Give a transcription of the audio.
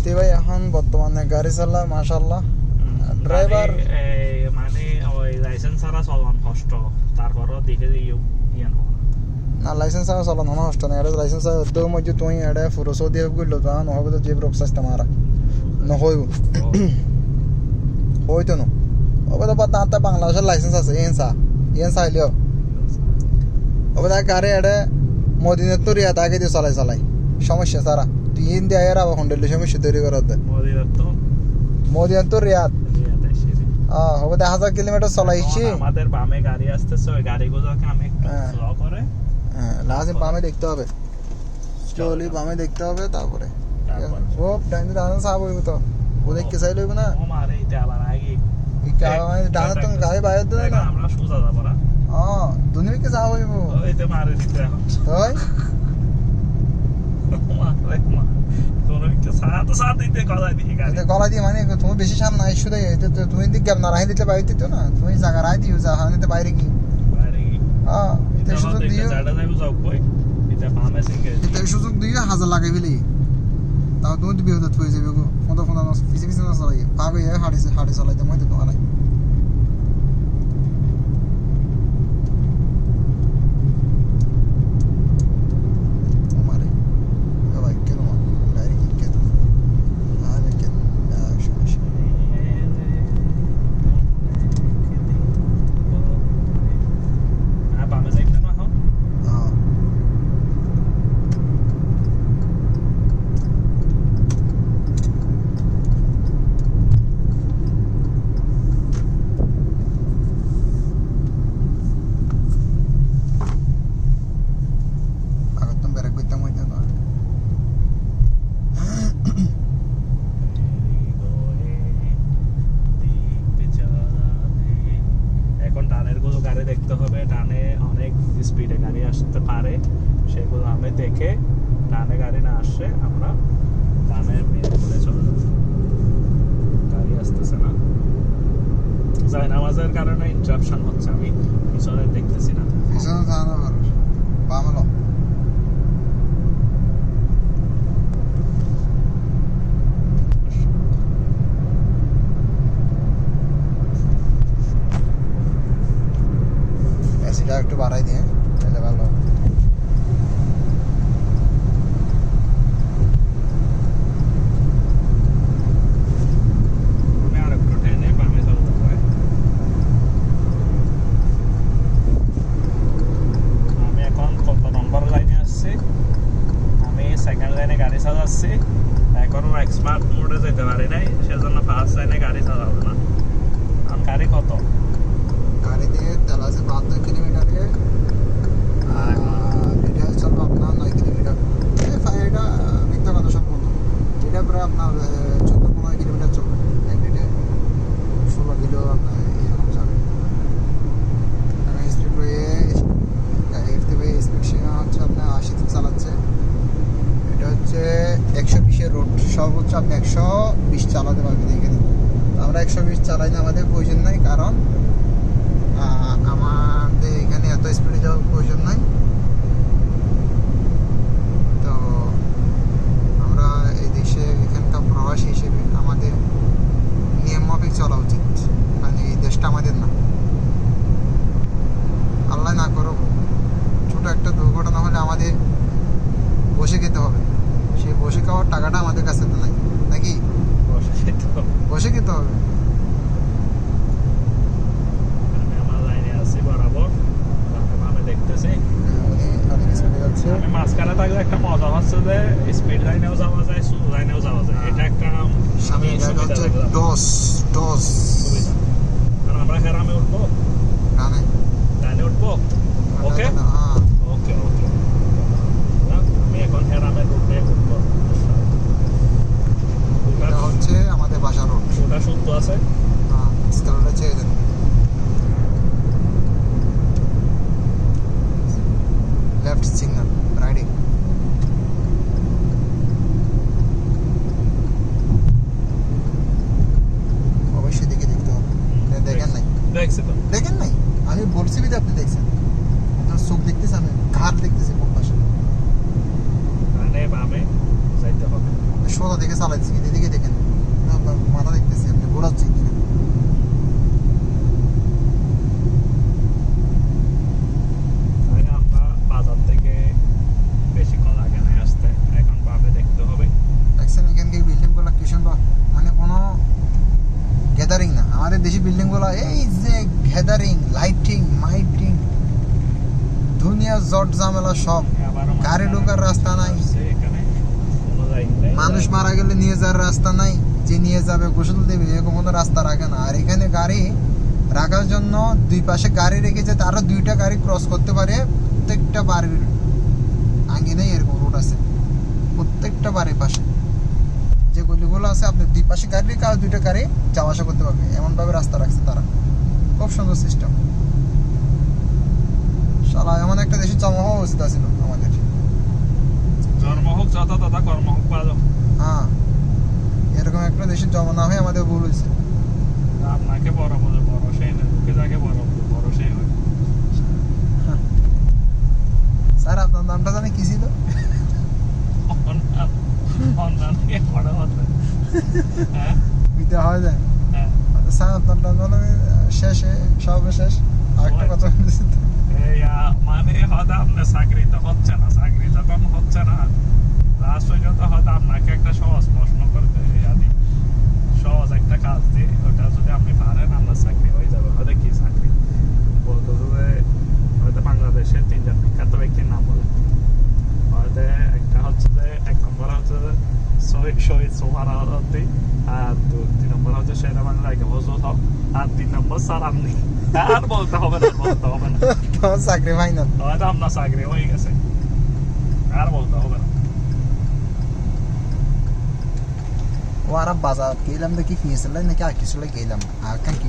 ইফতি ভাই এখন বর্তমানে গাড়ি চালা মাশাআল্লাহ। ড্রাইভার মানে ওই লাইসেন্স ছাড়া চলন কষ্ট, তারপরও দেখে ইয়ে না লাইসেন্স ছাড়া চলন হওয়া কষ্ট না। এটা লাইসেন্স উদ্যোগ মধ্যে তুমি এটা পুরো সৌদি আরব করলো তা নহবে তো যে রোগ সাস্তা মারা নহইব হইতো না ওবে তো তাতে বাংলাদেশের লাইসেন্স আছে ইয়েন চাইলেও ওবে তার গাড়ি এটা মদিনের তো রিয়া তাকে দিয়ে চালাই সমস্যা সারা তুই ইন দিয়ে আর আবার হন্ডেল সমস্যা তৈরি করার দে মদিনের তো রিয়াদ হবে 1000 কিলোমিটার চলাইছি। আমাদের বামে গাড়ি আসতেছে, ওই গাড়িগুলোকে আমি একটু স্লো করে লাজে বামে দেখতে হবে, স্লোলি বামে দেখতে হবে, তারপরে সব ডাইনে ডানে সাব হইব তো ও দেখতে চাই লইব না ও মারে ইতে আবার আগে ডানে তো গাড়ি বাইরে দে না আমরা সোজা যাব না। দুনিয়াকে সাব হইব ওইতে মারে দিতে এখন তাই মারে মা তোর একটু সাথে দিতে কথা দিয়ে গাড়ি এটা গলা দিয়ে মানে তুমি বেশি সামনে আইছো দে তুমি দিক গ্যাপ না রাখি দিতে বাইরে দিতে না, তুমি জায়গা রাখি দিও যা হানিতে বাইরে কি এটা সুযোগ দিও জায়গা যাইবো যাও কই এটা বামে সিঙ্গে এটা সুযোগ দিও হাজার লাগাই ফেলি তাও তুমি দিবি হতে হয়ে যাবে গো ফোন পিছে না চালাই পাবে হাড়ি চালাইতে মই তো তোমার দেখতে হবে, ডানে অনেক স্পিডে গাড়ি আসতে পারে, সেগুলো আমি দেখে ডানে গাড়ি না আসে আমরা বামে মেরে চলে যাবো। গাড়ি আসতেছে না, জায়নামাজের কারণে ইন্টারাপশন হচ্ছে, আমি পিছনে দেখতেছি না। পিছনে জানা বামলো একটু বাড়াই দিয়ে তাহলে ভালো। আমি এখন কত নম্বর লাইনে আসছি, আমি সেকেন্ড লাইনে গাড়ি চালাচ্ছি, এখনো এক্সপার্ট মোডে যেতে পারি নাই, সেজন্য ফার্স্ট লাইনে গাড়ি চালাবো না। আমার গাড়ি কত গাড়ি দিয়ে তেল আছে 72 কিলোমিটারে, এটা চলবে আপনার 9 কিলোমিটার। এটা মিথ্যা কথা সম্পূর্ণ, এটা প্রায় আপনার 14-15 কিলোমিটার চলবে এক লিটারে, 16 কিলো আপনার এরকম যাবে। স্পিড হয়ে স্পিড সীমা হচ্ছে আপনার 80 থেকে চালাচ্ছে। এটা হচ্ছে 120-এর রোড, সর্বোচ্চ আপনি 120 চালাতে পারবেন এখানে। আমরা 120 চালাই না, আমাদের প্রয়োজন নাই, কারণ আমাদের এখানে এত স্পিডে যাওয়ার প্রয়োজন নাই। তো আমরা এই দেশে এখানকার প্রবাসী হিসেবে আমাদের নিয়ম মাফিক চলা উচিত, মানে এই দেশটা আমাদের না। আল্লাহ না করুক ছোট একটা দুর্ঘটনা হলে আমাদের বসে খেতে হবে, সেই বসে খাওয়ার টাকাটা আমাদের কাছে তো নাই নাকি, বসে খেতে হবে। আমি মাঝখানে থাকলে একটা মজা হচ্ছে যে স্পিড লাইনেও যাওয়া যায়, স্লো লাইনেও যাওয়া যায়, এটা একটা সুবিধা। কারণ আমরা হেরামে উঠবো, ডানে উঠবো, ওকে ওকে ওকে আমি এখন হেরামের রুটে উঠবো। এটা হচ্ছে আমাদের বাসা রোড, ওটা শুদ্ধ আছে, স্কেলটা ছেড়ে দেন। লেফট সিগন্যাল রাইডিং, অবশ্যই দেখতে হবে। দেখেন নাই? দেখছি তো। দেখেন নাই? আমি বলছি বিধে আপনি দেখছেন, আপনার চোখ দেখতেছে, আমি ঘাড় দেখতেছি কোন পাশে। বামে যাইতে হবে, সোজা দেখে চালাইছি, জট ঝামেলা সব, গাড়ি ঢোকার রাস্তা নাই, এখানে কোনো জায়গা নেই। মানুষ মারা গেলে নিয়ে যাওয়ার রাস্তা নাই, যে নিয়ে যাবে গোসল দেবে এরকম কোনো রাস্তা রাখে না। আর এখানে গাড়ি রাখার জন্য দুই পাশে গাড়ি রেখেছে, তারও দুইটা গাড়ি ক্রস করতে পারে। প্রত্যেকটা বাড়ির আঙ্গিনাই এরকম রোড আছে, প্রত্যেকটা বাড়ির পাশে যে গলিগুলো আছে আপনি দুই পাশে গাড়ি রেখে আর দুইটা গাড়ি যাওয়া আসা করতে পারবে, এমন ভাবে রাস্তা রাখছে তারা। খুব সুন্দর সিস্টেম। শালা এমন একটা দেশে জমা হওয়া উচিত ছিল আমাদের। জন্ম হোক যত তথা কর্ম হোক ভালো। হ্যাঁ, এরকম একটা দেশে জমা না হয়ে আমাদের ভুল হয়েছে। আপনাকে বড় বলে বড় সেই না, লোকে যাকে বড় বলে বড় সেই হয়। স্যার আপনার নামটা জানি কি ছিল? অন্যান্য বড় হতে। হ্যাঁ দিতে হয় যায়। হ্যাঁ। স্যার আপনার নাম জানি শেষে সর্বশেষ আরেকটা কথা বলতেছি তো। মানে হয়তো আপনার চাকরি তো হচ্ছে না, চাকরি যখন হচ্ছে না লাস্ট পর্যন্ত হয়তো আপনাকে একটা সহজ প্রশ্ন করবে, আদি সহজ একটা কাজ দিয়ে ওটা যদি আপনি পারেন আপনার চাকরি হয়ে যাবে। হয়তো কি চাকরি বলতে যে হয়তো বাংলাদেশের 3জন বিখ্যাত ব্যক্তির নাম বলে, হয়তো একটা হচ্ছে যে 1 নম্বর হচ্ছে যে শহীদ সোহরাওয়ার্দী, আর 2 নম্বর হচ্ছে সেরা বাংলা হজরত হক, আর 3 নম্বর স্যার আপনি। আর বলতে হবে না, বলতে হবে না, তোমার চাকরি ফাইনাল। হয়তো আপনার চাকরি হয়ে গেছে, আর বলতে হবে না। ও আর বাজার গেলাম দেখি কিনেছিল নাকি আর কিছু গেলাম আর কি